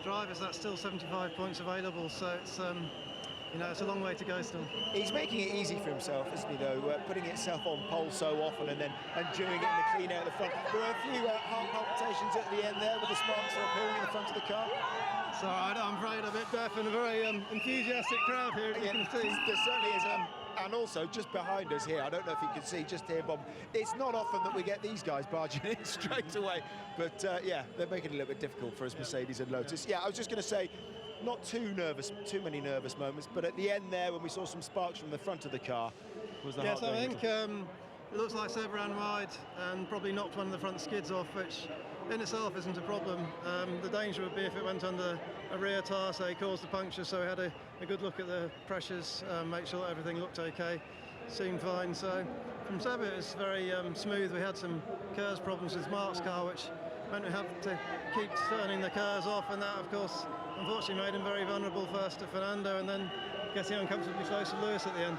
Drivers, that's still 75 points available, so it's you know, it's a long way to go still. He's making it easy for himself, isn't he, though? Putting itself on pole so often and doing it in the clean air at the front. There were a few heart palpitations at the end there with the sparks appearing in the front of the car. So I'm afraid a bit deaf and a very enthusiastic crowd here, as you can see. There certainly is. And also, just behind us here, I don't know if you can see, just here, Bob, it's not often that we get these guys barging in straight away. But, yeah, they're making it a little bit difficult for us, Mercedes and Lotus. Yeah, I was just going to say, not too many nervous moments, but at the end there, when we saw some sparks from the front of the car, was the heart going. Yes, I think it looks like Seb ran wide and probably knocked one of the front skids off, which in itself isn't a problem. The danger would be if it went under a rear tyre, so he caused the puncture, so we had a good look at the pressures, make sure that everything looked okay. Seemed fine, so from Seb it was very smooth. We had some KERS problems with Mark's car, which meant we had to keep turning the KERS off, and that, of course, unfortunately made him very vulnerable first to Fernando and then getting uncomfortably close to Lewis at the end.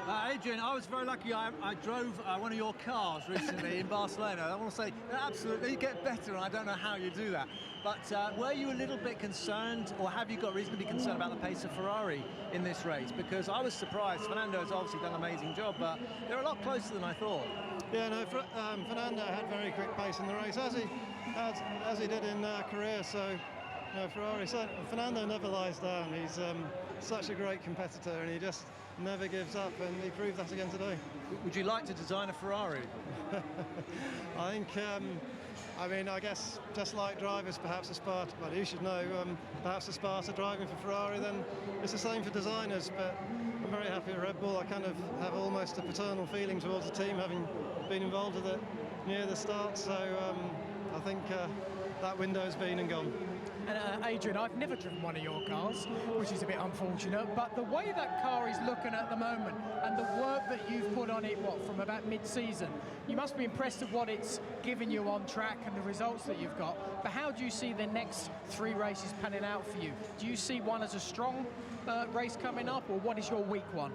Adrian, I was very lucky. I drove one of your cars recently in Barcelona. I want to say, absolutely, you get better, and I don't know how you do that. But were you a little bit concerned, or have you got reason to be concerned about the pace of Ferrari in this race? Because I was surprised. Fernando has obviously done an amazing job, but they're a lot closer than I thought. Yeah, no, Fernando had very quick pace in the race, as he did in Korea. So, you know, Fernando never lies down. He's such a great competitor, and he just never gives up, and he proved that again today. Would you like to design a Ferrari? I think, I mean, I guess just like drivers, perhaps a Sparta, well, you should know, perhaps a Sparta driving for Ferrari, then it's the same for designers, but I'm very happy at Red Bull. I kind of have almost a paternal feeling towards the team, having been involved with it near the start, so I think that window's been and gone. And Adrian, I've never driven one of your cars, which is a bit unfortunate, but the way that car is looking at the moment and the work that you've put on it, from about mid-season, you must be impressed with what it's given you on track and the results that you've got. But how do you see the next 3 races panning out for you? Do you see one as a strong race coming up, or what is your weak one?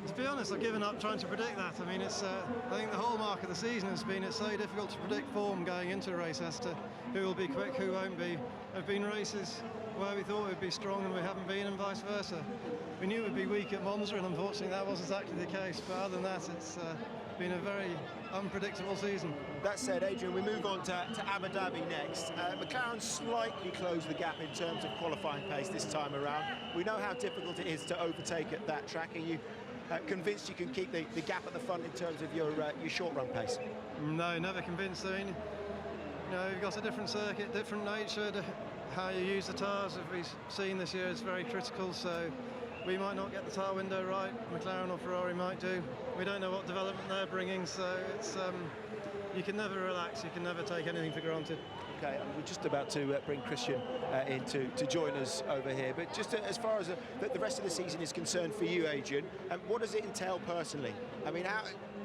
To be honest, I've given up trying to predict that. I mean, it's I think the hallmark of the season has been it's so difficult to predict form going into a race as to who will be quick, who won't be. There have been races where we thought we'd be strong and we haven't been, and vice versa. We knew we'd be weak at Monza, and unfortunately that was exactly the case. But other than that, it's been a very unpredictable season. That said, Adrian, we move on to Abu Dhabi next. McLaren slightly closed the gap in terms of qualifying pace this time around. We know how difficult it is to overtake at that track. Are you convinced you can keep the gap at the front in terms of your short run pace? No, never convinced. I mean, you know, you've got a different circuit, different nature. How you use the tyres, as we've seen this year, is very critical. So we might not get the tyre window right. McLaren or Ferrari might do. We don't know what development they're bringing. So it's you can never relax. You can never take anything for granted. Okay, we're just about to bring Christian in to join us over here. But just as far as the rest of the season is concerned for you, Adrian, what does it entail personally? I mean,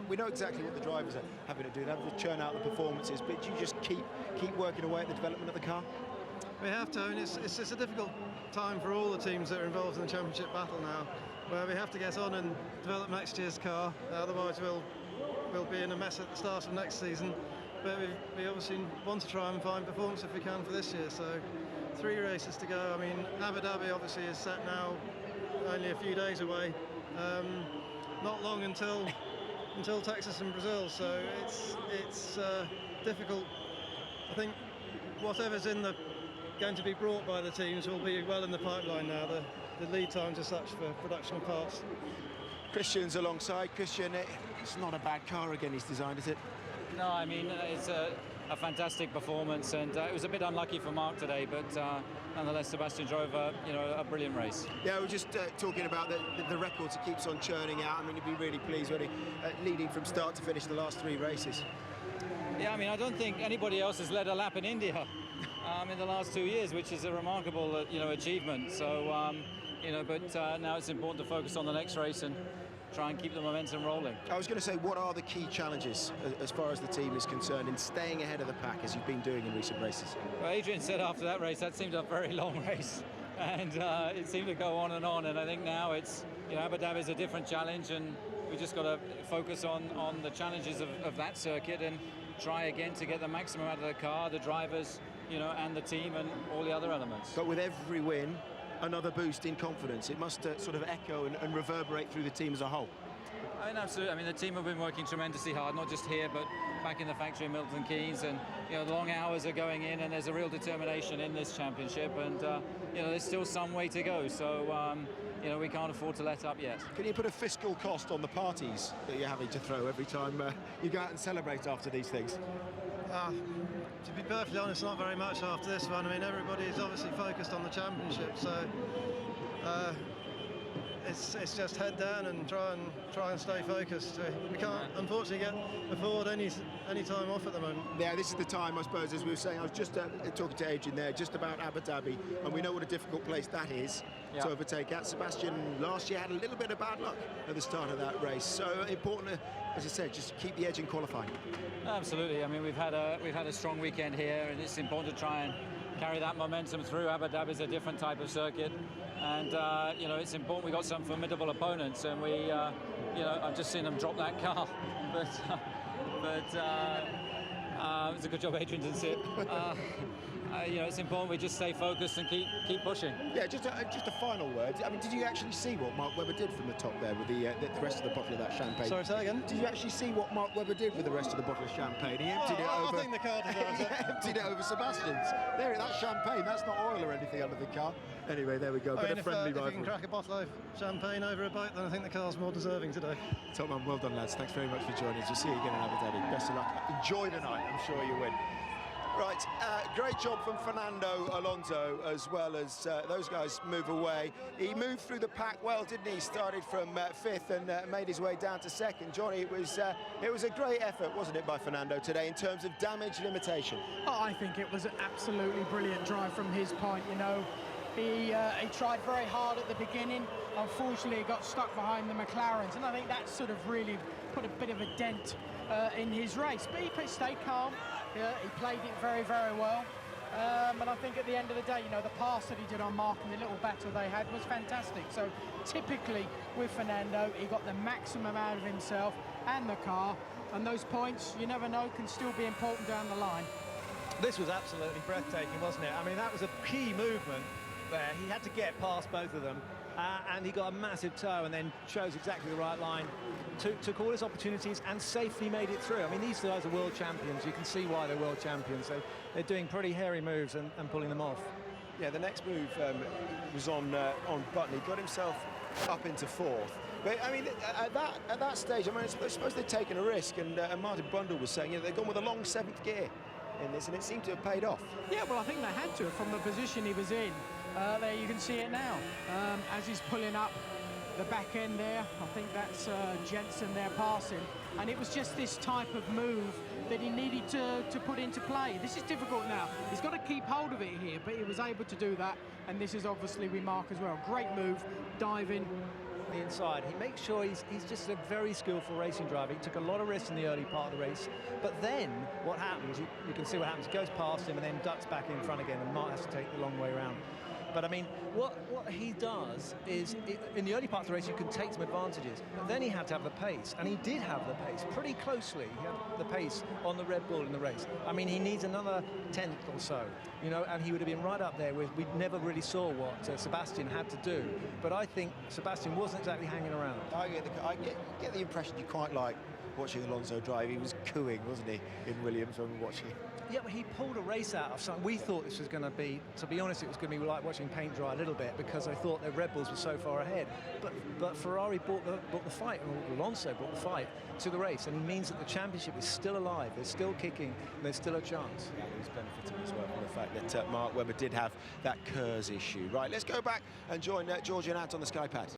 we know exactly what the drivers are having to do. They have to churn out the performances, but do you just keep working away at the development of the car? We have to, and it's a difficult time for all the teams that are involved in the championship battle now, where we have to get on and develop next year's car. Otherwise, we'll be in a mess at the start of next season. But we obviously want to try and find performance if we can for this year. So 3 races to go. I mean, Abu Dhabi obviously is set now, only a few days away. Not long until Texas and Brazil. So it's difficult. I think whatever's going to be brought by the teams will be well in the pipeline now. The lead times are such for production of parts. Christian's alongside. Christian, it's not a bad car again he's designed, is it? No, I mean, it's a fantastic performance, and it was a bit unlucky for Mark today, but nonetheless, Sebastian drove a brilliant race. Yeah, we're just talking about the records he keeps on churning out. I mean, you'd be really pleased when leading from start to finish the last 3 races. Yeah, I mean, I don't think anybody else has led a lap in India in the last 2 years, which is a remarkable, achievement. So, but now it's important to focus on the next race and try and keep the momentum rolling. I was going to say, what are the key challenges as far as the team is concerned in staying ahead of the pack as you've been doing in recent races? Well, Adrian said after that race, that seemed a very long race, and it seemed to go on, and I think now it's, Abu Dhabi is a different challenge, and we just got to focus on the challenges of that circuit and try again to get the maximum out of the car, the drivers, and the team and all the other elements. But with every win, another boost in confidence. It must sort of echo and reverberate through the team as a whole. I mean, absolutely. I mean, the team have been working tremendously hard, not just here, but back in the factory in Milton Keynes. And, the long hours are going in, and there's a real determination in this championship. And, there's still some way to go. So, we can't afford to let up yet. Can you put a fiscal cost on the parties that you're having to throw every time you go out and celebrate after these things? To be perfectly honest, not very much after this one. I mean, everybody is obviously focused on the championship, so it's just head down and try and stay focused. We can't, unfortunately, afford any time off at the moment. Yeah, this is the time, I suppose, as we were saying. I was just talking to Adrian there, just about Abu Dhabi, and we know what a difficult place that is to overtake at. Sebastian last year had a little bit of bad luck at the start of that race, so important to, as I said, just keep the edge in qualifying. Absolutely. I mean, we've had a strong weekend here, and it's important to try and carry that momentum through. Abu Dhabi is a different type of circuit, and it's important. We got some formidable opponents, and we you know, I've just seen them drop that car, but it's a good job Adrian didn't see it. You know, it's important we just stay focused and keep pushing. Yeah, just a final word. I mean, did you actually see what Mark Webber did from the top there with the rest of the bottle of that champagne? Sorry, say that again? Did you actually see what Mark Webber did with the rest of the bottle of champagne? He emptied it over. I think the car deserves it. Emptied it over Sebastian's. There, that's champagne. That's not oil or anything under the car. Anyway, there we go. Bit of friendly rivalry. If you can crack a bottle of champagne over a boat, then I think the car's more deserving today. Top man, well done, lads. Thanks very much for joining us. We'll see you again in Abu Dhabi. Best of luck. Enjoy the night. I'm sure you win. Right, great job from Fernando Alonso, as well as those guys move away. He moved through the pack well, didn't he? Started from 5th and made his way down to 2nd. Johnny, it was a great effort, wasn't it, by Fernando today in terms of damage limitation? Oh, I think it was an absolutely brilliant drive from his point, you know. He tried very hard at the beginning. Unfortunately, he got stuck behind the McLarens, and I think that sort of really put a bit of a dent in his race. But he stayed calm. He played it very, very well. And I think at the end of the day, you know, the pass that he did on Mark and the little battle they had was fantastic. So typically with Fernando, he got the maximum out of himself and the car. And those points, you never know, can still be important down the line. This was absolutely breathtaking, wasn't it? I mean, that was a key movement there. He had to get past both of them. And he got a massive tow and then chose exactly the right line, took all his opportunities and safely made it through. I mean, these guys are world champions. You can see why they're world champions. They're doing pretty hairy moves and pulling them off. Yeah, the next move was on Button. He got himself up into 4th. But, I mean, at that stage, I mean, I suppose they'd taken a risk, and Martin Brundle was saying, you know, they'd gone with a long 7th gear in this, and it seemed to have paid off. Yeah, well, I think they had to from the position he was in. There you can see it now as he's pulling up the back end there. I think that's Jensen there passing, and it was just this type of move that he needed to put into play. This is difficult now. He's got to keep hold of it here, but he was able to do that, and this is obviously with Mark as well. Great move, diving. The inside, he makes sure he's just a very skillful racing driver. He took a lot of risks in the early part of the race, but then what happens, you can see what happens. He goes past him and then ducks back in front again, and Mark has to take the long way around. But I mean, what he does is, in the early part of the race, you can take some advantages. But then he had to have the pace, and he did have the pace pretty closely. He had the pace on the Red Bull in the race. I mean, he needs another 10th or so, you know, and he would have been right up there with. We never really saw what Sebastian had to do. But I think Sebastian wasn't exactly hanging around. I get the impression you quite like watching Alonso drive. He was cooing, wasn't he, in Williams when we were watching? Yeah, but he pulled a race out of something. We thought this was going to be, to be honest, it was going to be like watching paint dry a little bit, because I thought the Red Bulls were so far ahead. But Ferrari brought the fight, or Alonso brought the fight to the race, and he means that the championship is still alive. They're still kicking, and there's still a chance. Yeah, he's benefiting as well from the fact that Mark Webber did have that KERS issue. Right, let's go back and join George and Ant on the Skypad.